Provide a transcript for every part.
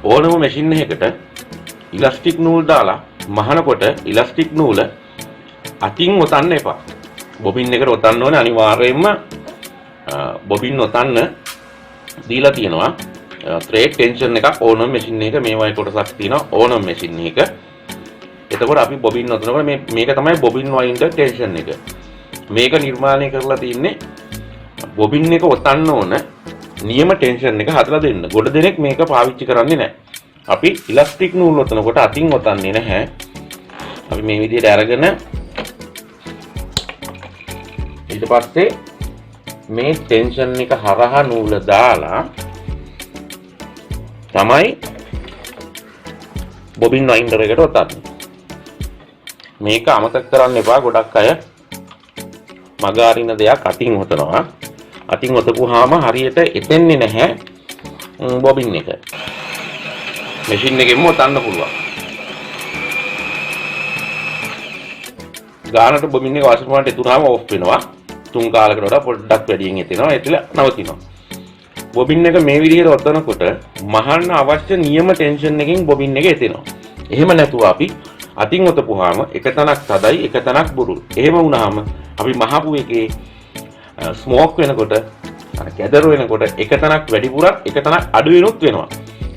ඕනම මැෂින් එකකට ඉලාස්ටික් නූල් දාලා මහනකොට ඉලාස්ටික් නූල අතින් ඔතන්න එපා. බොබින් එකට ඔතන්න ඕනේ අනිවාර්යයෙන්ම. බොබින් ඔතන්න දීලා තියෙනවා ත්‍රේඩ් ටෙන්ෂන් එකක් ඕනම මැෂින් එක මේ වගේ කොටසක් තියෙනවා ඕනම මැෂින් එක. එතකොට අපි බොබින් ඔතනකොට මේක තමයි බොබින් වයින්ඩර් ටෙන්ෂන් එක. මේක නිර්මාණය කරලා තින්නේ බොබින් එක ඔතන්න ඕන නියම ටෙන්ෂන් එක හදලා දෙන්න. ගොඩ දෙනෙක් මේක පාවිච්චි කරන්නේ නැහැ. අපි ඉලාස්ටික් නූල් ඔතනකොට අතින් ඔතන්නේ නැහැ. අපි මේ විදිහට අරගෙන ඊට පස්සේ මේ ටෙන්ෂන් එක හරහා නූල දාලා තමයි බොබින් වයින්ඩර් එකට ඔතන්නේ. මේක අමතක කරන්න එපා. ගොඩක් අය මග අරින දෙයක් අතින් ඔතනවා. අතින් ඔතපුවාම හරියට එතෙන්නේ නැහැ බොබින් එක. මැෂින් එකෙන්ම ඔතන්න පුළුවන්. ගානට බොබින් එක වාෂර් ප්‍රමාණයට එතුනම ඕෆ් වෙනවා. 3 කාලයකට වඩා පොඩ්ඩක් වැඩියෙන් එතෙනවා. එතල නවතිනවා. බොබින් එක මේ විදිහට ඔතනකොට මහන්න අවශ්‍ය නියම ටෙන්ෂන් එකකින් බොබින් එක එතෙනවා. එහෙම නැතුව අපි අතින් ඔතපුවාම එක තැනක් තදයි එක තැනක් බුරුල්. එහෙම වුණාම අපි මහපු එකේ ස්මෝක් වෙනකොට කැදර වෙනකොට එක තැනක් වැඩිපුරක් එක තැනක් අඩු වෙනුත් වෙනවා.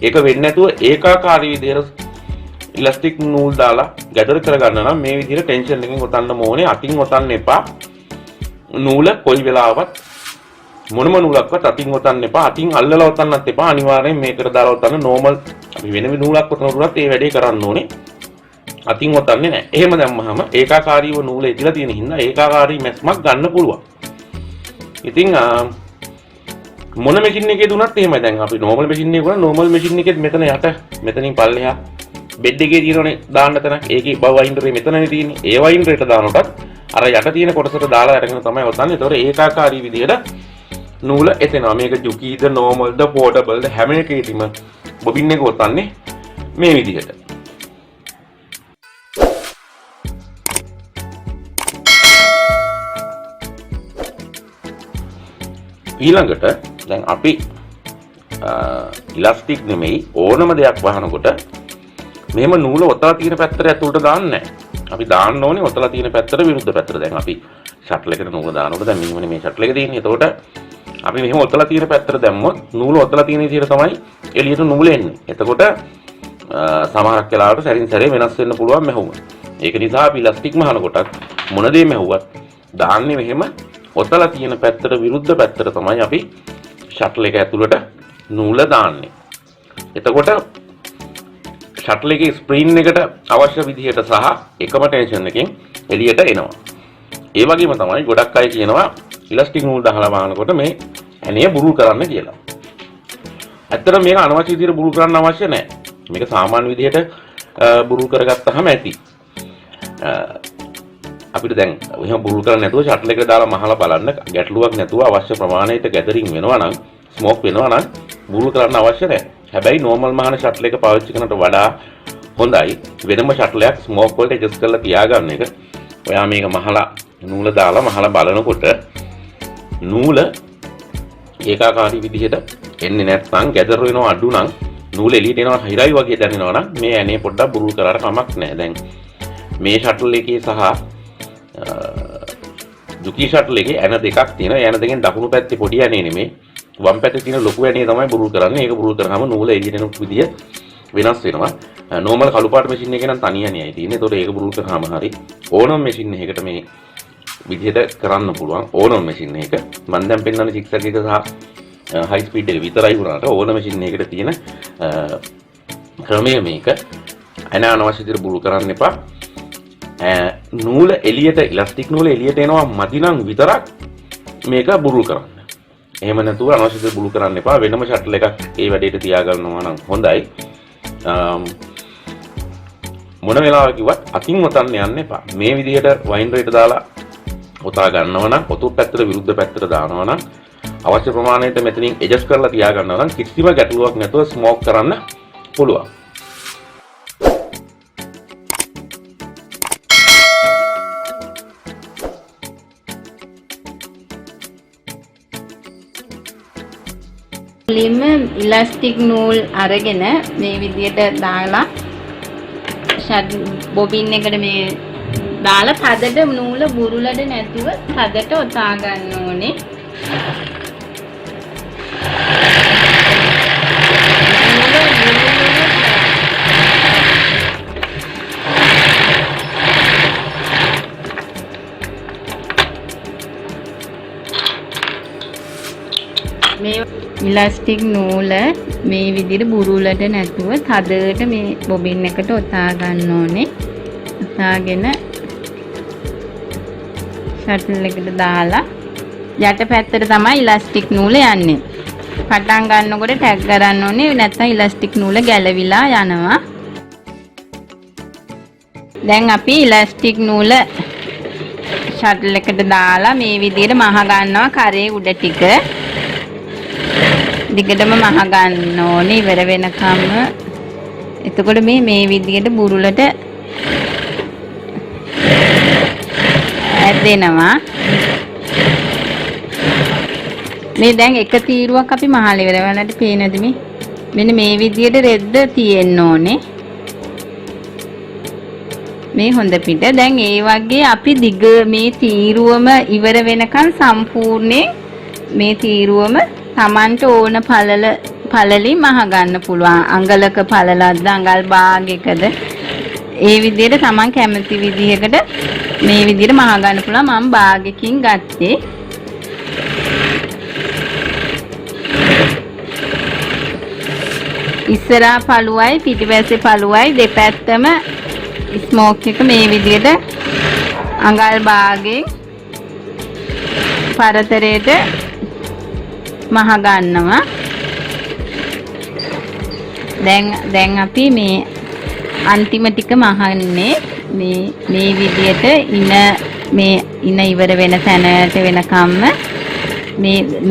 ඒක වෙන්නේ නැතුව ඒකාකාරී විදිහට ඉලාස්ටික් නූල් දාලා ගැදර කරගන්න නම් මේ විදිහට ටෙන්ෂන් එකකින් ඔතන්න ඕනේ. අතින් ඔතන්න එපා. නූල කොයි වෙලාවවත් මොනම නූලක්වත් අතින් ඔතන්න එපා. අතින් අල්ලලා ඔතන්නත් එපා. අනිවාර්යෙන් මේකට දාලා ඔතන්න නෝමල් අපි වෙන නූලක් ඔතනකොටත් ඒ වැඩේ කරන්න ඕනේ. අතින් ඔතන්නේ නැහැ. එහෙම දැම්මහම ඒකාකාරීව නූල ඉදලා තියෙන හින්දා ඒකාකාරී මැස්මක් ගන්න පුළුවන්. ඉතින් මොන මැෂින් එකේ දුනත් එහෙමයි. දැන් අපි නෝමල් මැෂින් එකේ කරා නෝමල් මැෂින් එකෙත් මෙතන යට මෙතනින් පල්ලෙහා බෙඩ් එකේ තියෙනනේ දාන්න තැන. ඒකේ බව වයින්ඩරේ මෙතනනේ තියෙන්නේ. ඒ වයින්ඩරේට දානකොටත් අර යට තියෙන කොටසට දාලා අරගෙන තමයි ඔතන්නේ. ඒතකොට ඒකාකාරී විදිහට නූල එතෙනවා. මේක ජුකීද නෝමල්ද පෝටබල්ද හැම එකේදීම බොබින් එක ඔතන්නේ මේ විදිහට. ඊළඟට දැන් අපි ඉලාස්ටික් නෙමෙයි ඕනම දෙයක් වහනකොට මෙහෙම නූල ඔතලා තියෙන පැත්තට ඇතුළට දාන්නේ නැහැ. අපි දාන්න ඕනේ ඔතලා තියෙන පැත්තට විරුද්ධ පැත්තට. දැන් අපි ෂටල් එකට නූල දානකොට දැන් මෙන්න මේ ෂටල් එක තියෙන්නේ. එතකොට අපි මෙහෙම ඔතලා තියෙන පැත්තට දැම්මොත් නූල ඔතලා තියෙන විදිහට තමයි එළියට නූල එන්නේ. එතකොට සමහරක් වෙලාවට සැරින් සැරේ වෙනස් වෙන්න පුළුවන් මැහුම. ඒක නිසා අපි ඉලාස්ටික් මහනකොටත් මොන දේ මැහුවත් දාන්නේ මෙහෙම ඔතලා තියෙන පැත්තට විරුද්ධ පැත්තට තමයි අපි ෂටල් එක ඇතුළට නූල දාන්නේ. එතකොට ෂටල් එකේ ස්ප්‍රින් එකට අවශ්‍ය විදිහට සහ එකම ටෙන්ෂන් එකෙන් එළියට එනවා. ඒ වගේම තමයි ගොඩක් අය කියනවා ඉලාස්ටික් නූල් දාලා වහනකොට මේ ඇණය බුරුල් කරන්න කියලා. ඇත්තටම මේක අනවශ්‍ය විදිහට බුරුල් කරන්න අවශ්‍ය නැහැ. මේක සාමාන්‍ය විදිහට බුරුල් කරගත්තාම ඇති. අපිට දැන් එහෙම බුරුල් කරන්නේ නැතුව ෂටල් එකට දාලා මහලා බලන්න ගැටලුවක් නැතුව අවශ්‍ය ප්‍රමාණයට ගැදරින් වෙනවා නම් ස්මෝක් වෙනවා නම් බුරුල් කරන්න අවශ්‍ය නැහැ. හැබැයි නෝමල් මහන ෂටල් එක පාවිච්චි කරනට වඩා හොඳයි වෙනම ෂටල් එකක් ස්මෝක් වලට ඇඩ්ජස්ට් කරලා තියාගන්න එක. ඔයා මේක මහලා නූල දාලා මහලා බලනකොට නූල ඒකාකාරී විදිහට එන්නේ නැත්නම් ගැදර වෙනවා අඩු නම් නූල එළියට එනවා හිරයි වගේ දැනෙනවා නම් මේ ඇනේ පොඩ්ඩක් බුරුල් කරාට කමක් නැහැ. දැන් මේ ෂටල් එකේ සහ දුකී ෂටල් එකේ ඇන දෙකක් තියෙනවා. ඇන දෙකෙන් දකුණු පැත්තේ පොඩි ඇනේ නෙමෙයි වම් පැත්තේ තියෙන ලොකු ඇනේ තමයි බුරුල් කරන්නේ. ඒක බුරුල් කරාම නූල එළියට එන විදිය වෙනස් වෙනවා. නෝමල් කළු පාට මැෂින් එකේ නම් තනි ඇනේයි තියෙන්නේ. ඒතකොට ඒක බුරුල් කරාම හරි ඕනම මැෂින් එකකට මේ විදිහට කරන්න පුළුවන්. ඕනම මැෂින් එක මම දැන් පෙන්නන 6 එක සහ හයි ස්පීඩ් එක විතරයි වුණාට ඕනම මැෂින් එකකට තියෙන ක්‍රමය මේක. අනවශ්‍ය විදිහට බුරුල් කරන්න එපා. නූල එළියට ඉලාස්ටික් නූල එළියට එනවා මදි නම් විතරක් මේක බුරුල් කරන්න. එහෙම නැතුව අනවශ්‍ය විදිහට බුරුල් කරන්න එපා. වෙනම ෂටල් එකක් ඒ වැඩේට තියාගන්නවා නම් හොඳයි. මොන වෙලාවක කිව්වත් අතින් ඔතන්න යන්න එපා. මේ විදිහට වයින්ඩරේට දාලා ඔතා ගන්නවා නම් ඔතු පැත්තට විරුද්ධ පැත්තට දානවා නම් අවශ්‍ය ප්‍රමාණයට මෙතනින් ඇඩ්ජස්ට් කරලා තියා ගන්නවා නම් කිසිම ගැටලුවක් නැතුව ස්මෝක් කරන්න පුළුවන්. මුලින්ම ඉලාස්ටික් නූල් අරගෙන මේ විදියට දාලා බොබින් එකට මේ දාලා තදට නූල බුරුලට නැතුව තදට ඔතා ගන්න ඕනේ. මේ ඉලාස්ටික් නූල මේ විදිහට බුරුලට නැතුව තදට මේ බොබින් එකට ඔතා ගන්න ඕනේ. ඔතාගෙන ෂටල් එකට දාලා යට පැත්තට තමයි ඉලාස්ටික් නූල යන්නේ. පටන් ගන්නකොට ටැග් කරන්න ඕනේ නැත්නම් ඉලාස්ටික් නූල ගැලවිලා යනවා. දැන් අපි ඉලාස්ටික් නූල ෂටල් එකට දාලා මේ විදිහට මහ ගන්නවා කරේ උඩ ටික. දිගටම මහ ගන්න ඕනේ ඉවර වෙනකම්. එතකොට මේ විදිහට බුරුලට ඇදෙනවා. මේ දැන් එක තීරුවක් අපි මහල ඉවර වෙනට පේනද මේ? මෙන්න මේ විදිහට රෙද්ද තියෙන්න ඕනේ. මේ හොඳ පිට. දැන් ඒ වගේ අපි දිග මේ තීරුවම ඉවර වෙනකන් සම්පූර්ණයෙන් මේ තීරුවම Tamanට ඕන පළලින් මහ ගන්න පුළුවන්. අඟලක පළලක්ද අඟල් භාගයකද ඒ විදිහට Taman කැමති විදිහකට මේ විදිහට මහ ගන්න පුළුවන්. මම භාගයකින් ගත්තේ. ඉස්සරහා පළුවයි පිටිපස්සේ පළුවයි දෙපැත්තම ස්මෝක් එක මේ විදිහට අඟල් භාගයෙන් පරතරයට මහ ගන්නවා. දැන් අපි මේ අන්තිම ටික මහන්නේ මේ විදිහට ඉන ඉවර වෙන තැනට වෙනකම්ම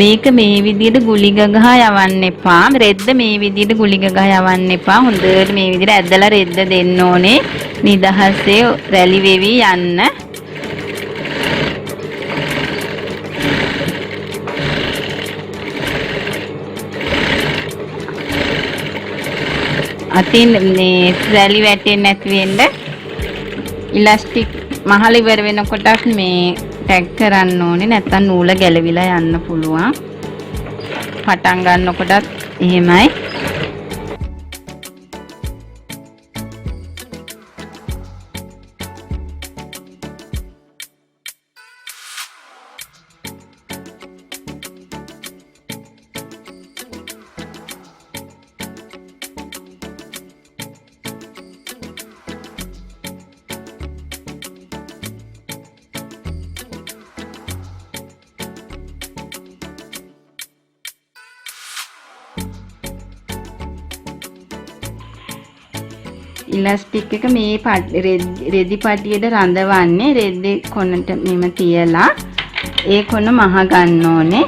මේක මේ විදිහට ගුලි ගගහ යවන්න එපා. රෙද්ද මේ විදිහට ගුලි ගගහ යවන්න එපා. හොඳට මේ විදිහට ඇදලා රෙද්ද දෙන්න ඕනේ. නිදහසේ රැලි වෙවි යන්න. අතින් මේ රැලි වැටෙන්නේ නැති වෙන්න ඉලාස්ටික් මහල ඉවර වෙනකොට මේ ටැග් කරන්න ඕනේ. නැත්නම් නූල ගැලවිලා යන්න පුළුවන්. පටන් ගන්නකොටත් එහෙමයි. ඉලාස්ටික් එක මේ රෙදි පටියට රඳවන්නේ රෙදි කොනට මෙම තියලා ඒ කොන මහ ගන්න ඕනේ.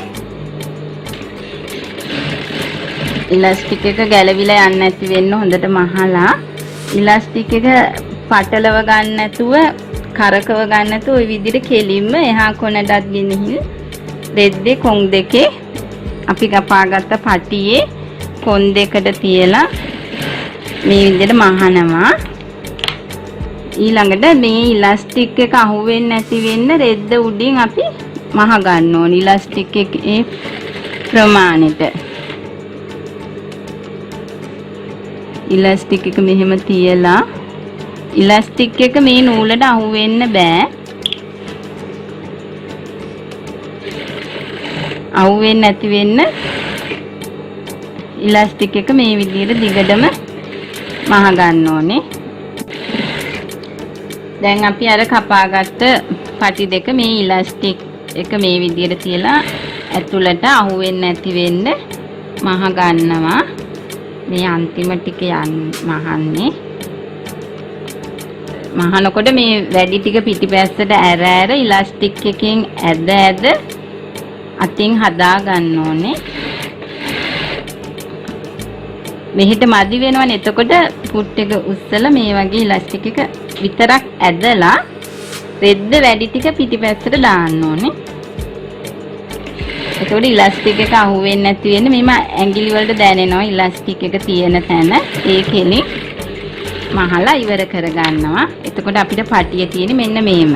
ඉලාස්ටික් එක ගැලවිලා යන්නේ නැති වෙන්න හොඳට මහලා ඉලාස්ටික් එක පටලව ගන්න නැතුව කරකව ගන්න නැතුව ওই විදිහට කෙලින්ම එහා කොනටත් ගෙනහිල් රෙද්දේ කොන් දෙකේ අපි ගපාගත්ත පටියේ කොන් දෙකට තියලා මේ විදිහට මහනවා. ඊළඟට මේ ඉලාස්ටික් එක අහු වෙන්නේ නැති වෙන්න රෙද්ද උඩින් අපි මහ ගන්න ඕනේ. ඉලාස්ටික් එකේ ප්‍රමාණයට ඉලාස්ටික් එක මෙහෙම තියලා ඉලාස්ටික් එක මේ නූලට අහු වෙන්න බෑ. අහු වෙන්නේ නැති වෙන්න ඉලාස්ටික් එක මේ විදිහට දිගටම මහ ගන්න ඕනේ. දැන් අපි අර කපාගත්ත පටි දෙක මේ ඉලාස්ටික් එක මේ විදිහට තියලා ඇතුළට අහු වෙන්නේ නැති වෙන්න මහ ගන්නවා. මේ අන්තිම ටික මහන්නේ. මහනකොට මේ වැඩි ටික පිටිපැත්තට ඇර ඉලාස්ටික් එකෙන් ඇද අතින් හදා ගන්න ඕනේ. මෙහෙට මදි වෙනවනේ. එතකොට පුට් එක උස්සලා මේ වගේ ඉලාස්ටික් එක විතරක් ඇදලා රෙද්ද වැඩි ටික පිටිපැත්තට දාන්න ඕනේ. එතකොට ඉලාස්ටික් එක අහුවෙන්නේ නැති වෙන්න මෙම ඇඟිලි වලට දැනෙනවා ඉලාස්ටික් එක තියෙන තැන. ඒකෙනි මහලා ඉවර කරගන්නවා. එතකොට අපිට පටිය තියෙන්නේ මෙන්න මේම.